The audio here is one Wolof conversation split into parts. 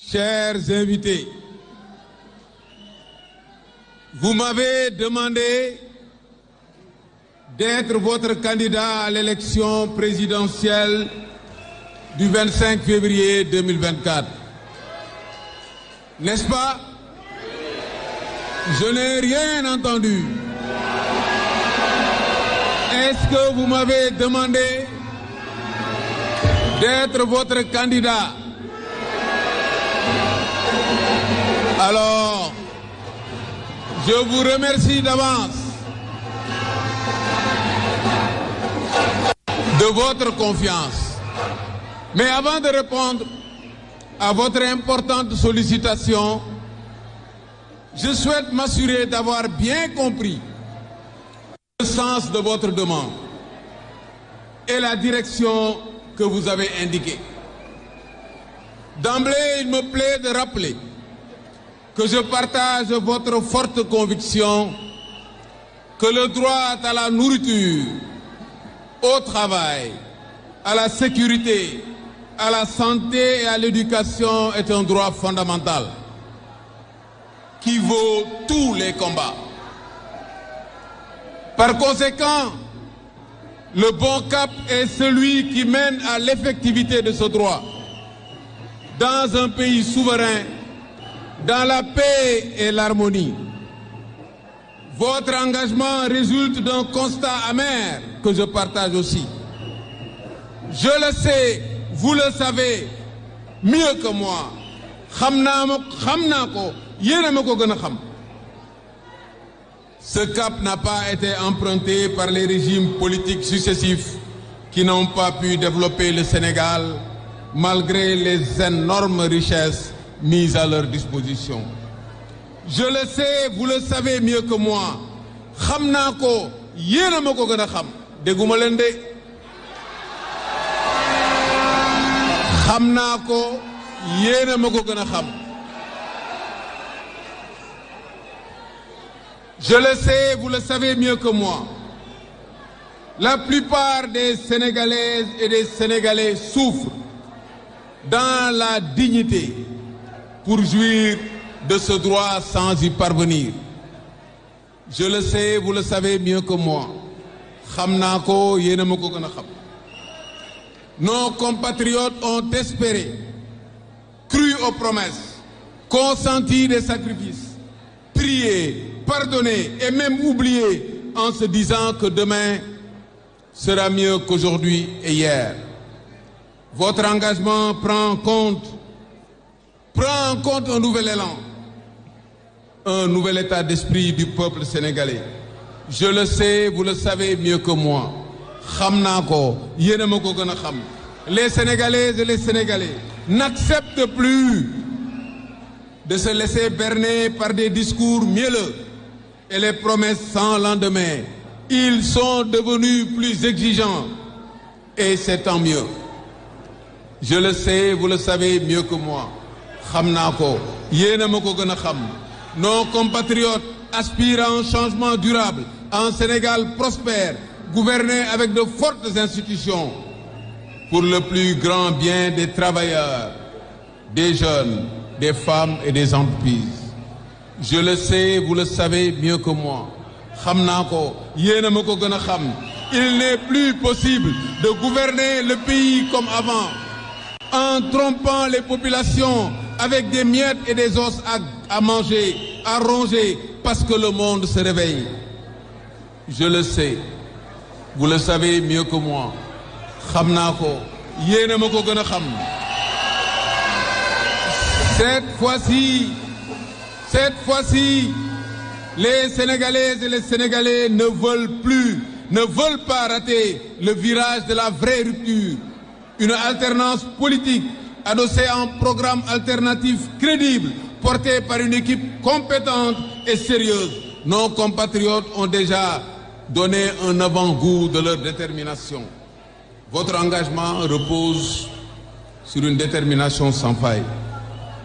Chers invités, vous m'avez demandé d'être votre candidat à l'élection présidentielle du 25 février 2024. N'est-ce pas? Je n'ai rien entendu. Est-ce que vous m'avez demandé d'être votre candidat? Alors, je vous remercie d'avance de votre confiance. Mais avant de répondre à votre importante sollicitation, je souhaite m'assurer d'avoir bien compris le sens de votre demande et la direction que vous avez indiquée. D'emblée, il me plaît de rappeler que je partage votre forte conviction que le droit à la nourriture, au travail, à la sécurité, à la santé et à l'éducation est un droit fondamental qui vaut tous les combats. Par conséquent, le bon cap est celui qui mène à l'effectivité de ce droit dans un pays souverain, dans la paix et l'harmonie. Votre engagement résulte d'un constat amer que je partage aussi. Je le sais, vous le savez mieux que moi. Ce cap n'a pas été emprunté par les régimes politiques successifs qui n'ont pas pu développer le Sénégal malgré les énormes richesses mises à leur disposition. Je le sais, vous le savez mieux que moi. Je le sais, vous le savez mieux que moi. La plupart des Sénégalaises et des Sénégalais souffrent dans la dignité pour jouir de ce droit sans y parvenir. Je le sais, vous le savez mieux que moi. Nos compatriotes ont espéré, cru aux promesses, consenti des sacrifices, prié, pardonné et même oublié en se disant que demain sera mieux qu'aujourd'hui et hier. Votre engagement prend en compte un nouvel élan, un nouvel état d'esprit du peuple sénégalais. Je le sais, vous le savez mieux que moi. Les Sénégalaises et les Sénégalais n'acceptent plus de se laisser berner par des discours mielleux et les promesses sans lendemain. Ils sont devenus plus exigeants et c'est tant mieux. Je le sais, vous le savez mieux que moi. Nos compatriotes aspirent à un changement durable, à un Sénégal prospère, gouverné avec de fortes institutions pour le plus grand bien des travailleurs, des jeunes, des femmes et des entreprises. Je le sais, vous le savez mieux que moi. Il n'est plus possible de gouverner le pays comme avant, en trompant les populations avec des miettes et des os à manger, à ronger, parce que le monde se réveille. Je le sais, vous le savez mieux que moi. Cette fois-ci, les Sénégalaises et les Sénégalais ne veulent pas rater le virage de la vraie rupture. Une alternance politique adossée à un programme alternatif crédible, porté par une équipe compétente et sérieuse. Nos compatriotes ont déjà donné un avant-goût de leur détermination. Votre engagement repose sur une détermination sans faille.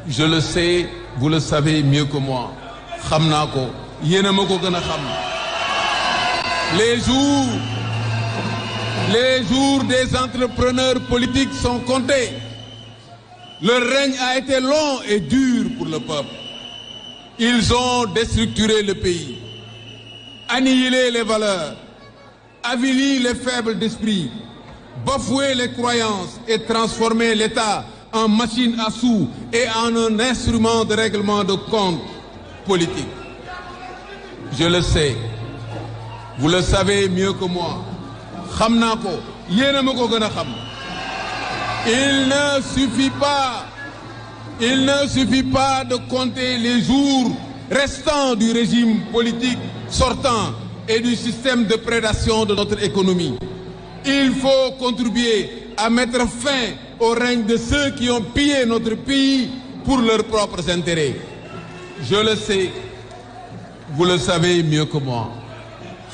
Je le sais, vous le savez mieux que moi. Les jours des entrepreneurs politiques sont comptés. Leur règne a été long et dur pour le peuple. Ils ont déstructuré le pays, annihilé les valeurs, avili les faibles d'esprit, bafoué les croyances et transformé l'État en machine à sous et en un instrument de règlement de compte politique. Je le sais, vous le savez mieux que moi. Xam naa ko, yéen a ma ko gën a xam. Il ne suffit pas de compter les jours restants du régime politique sortant et du système de prédation de notre économie. Il faut contribuer à mettre fin au règne de ceux qui ont pillé notre pays pour leurs propres intérêts. Je le sais, vous le savez mieux que moi.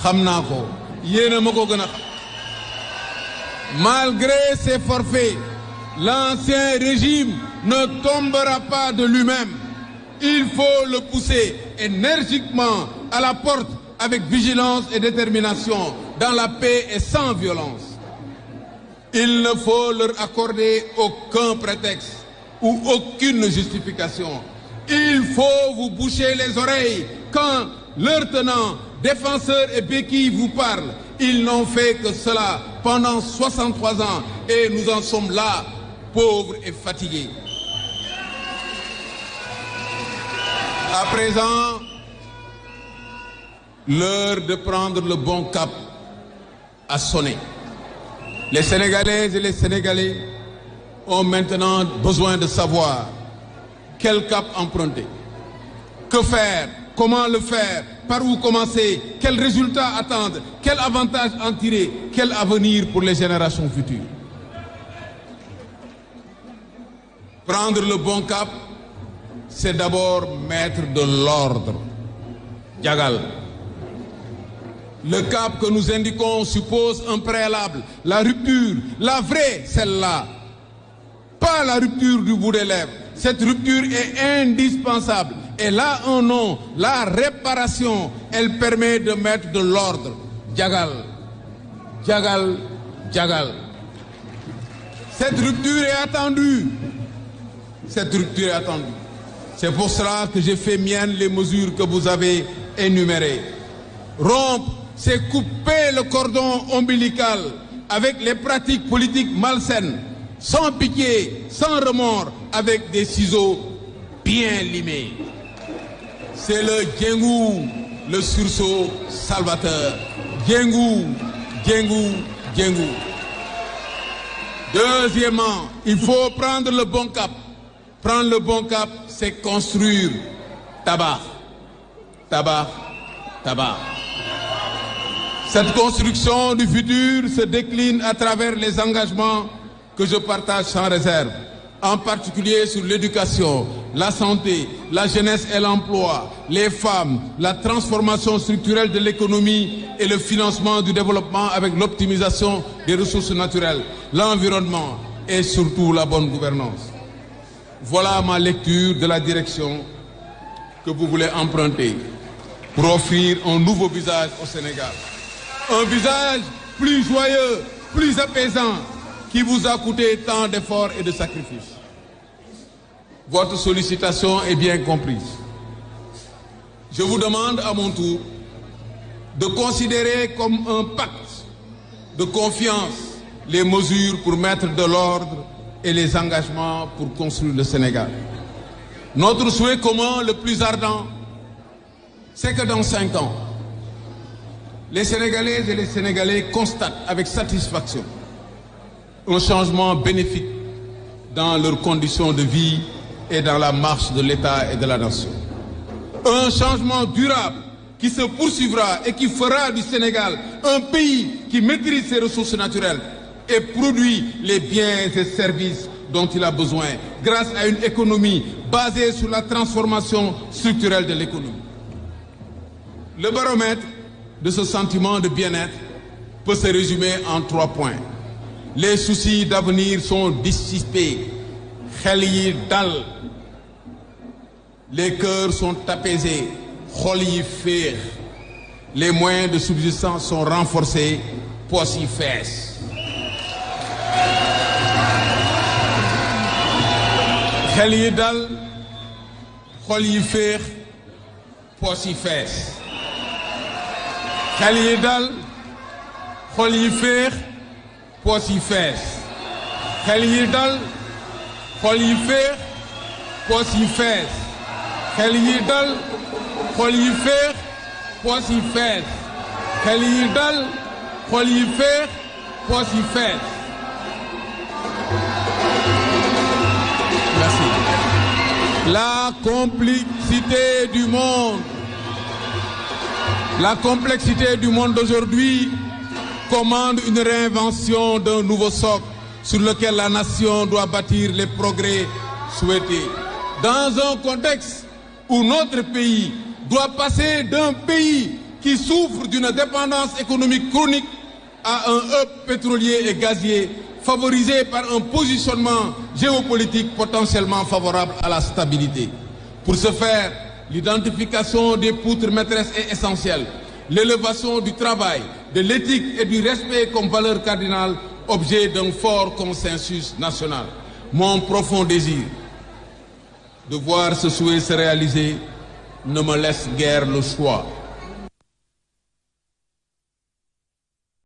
Xam naa ko, yéen a ma ko gën a xam. Malgré ces forfaits, l'ancien régime ne tombera pas de lui-même. Il faut le pousser énergiquement à la porte avec vigilance et détermination, dans la paix et sans violence. Il ne faut leur accorder aucun prétexte ou aucune justification. Il faut vous boucher les oreilles quand leurs tenants, défenseurs et béquilles vous parlent. Ils n'ont fait que cela pendant 63 ans et nous en sommes là, pauvres et fatigués. À présent, l'heure de prendre le bon cap a sonné. Les Sénégalaises et les Sénégalais ont maintenant besoin de savoir quel cap emprunter, que faire, comment le faire, par où commencer, quels résultats attendre, quel avantage en tirer, quel avenir pour les générations futures. Prendre le bon cap, c'est d'abord mettre de l'ordre. Diagal. Le cap que nous indiquons suppose un préalable, la rupture, la vraie, celle-là. Pas la rupture du bout des lèvres. Cette rupture est indispensable. Elle a un nom, la réparation. Elle permet de mettre de l'ordre. Diagal, diagal, diagal. Cette rupture est attendue. Cette rupture est attendue. C'est pour cela que j'ai fait mienne les mesures que vous avez énumérées. Rompre, c'est couper le cordon ombilical avec les pratiques politiques malsaines, sans pitié, sans remords, avec des ciseaux bien limés. C'est le Djengou, le sursaut salvateur. Djengou, Djengou, Djengou. Deuxièmement, il faut prendre le bon cap. Prendre le bon cap, c'est construire. Tabac, tabac, tabac. Cette construction du futur se décline à travers les engagements que je partage sans réserve, en particulier sur l'éducation, la santé, la jeunesse et l'emploi, les femmes, la transformation structurelle de l'économie et le financement du développement avec l'optimisation des ressources naturelles, l'environnement et surtout la bonne gouvernance. Voilà ma lecture de la direction que vous voulez emprunter pour offrir un nouveau visage au Sénégal. Un visage plus joyeux, plus apaisant, qui vous a coûté tant d'efforts et de sacrifices. Votre sollicitation est bien comprise. Je vous demande à mon tour de considérer comme un pacte de confiance les mesures pour mettre de l'ordre et les engagements pour construire le Sénégal. Notre souhait commun le plus ardent, c'est que dans 5 ans, les Sénégalaises et les Sénégalais constatent avec satisfaction un changement bénéfique dans leurs conditions de vie et dans la marche de l'État et de la nation. Un changement durable qui se poursuivra et qui fera du Sénégal un pays qui maîtrise ses ressources naturelles et produit les biens et services dont il a besoin grâce à une économie basée sur la transformation structurelle de l'économie. Le baromètre de ce sentiment de bien-être peut se résumer en 3 points. Les soucis d'avenir sont dissipés, xel yi dal, les cœurs sont apaisés, xol yi féex, les moyens de subsistance sont renforcés, poches yi fees. xel yi dal xol yi féex poos yi fees xel yi dal xol yi féex poos yi fees xel yi dal xol yi féex poos yi fees xel yi dal xol yi féex poos yi fees xel yi dal xol yi féex poos yi fees. Merci. La complexité du monde. La complexité du monde d'aujourd'hui commande une réinvention d'un nouveau socle sur lequel la nation doit bâtir les progrès souhaités. Dans un contexte où notre pays doit passer d'un pays qui souffre d'une dépendance économique chronique à un hub pétrolier et gazier favorisé par un positionnement géopolitique potentiellement favorable à la stabilité. Pour ce faire, l'identification des poutres maîtresses est essentielle. L'élévation du travail, de l'éthique et du respect comme valeur cardinale, objet d'un fort consensus national. Mon profond désir de voir ce souhait se réaliser ne me laisse guère le choix.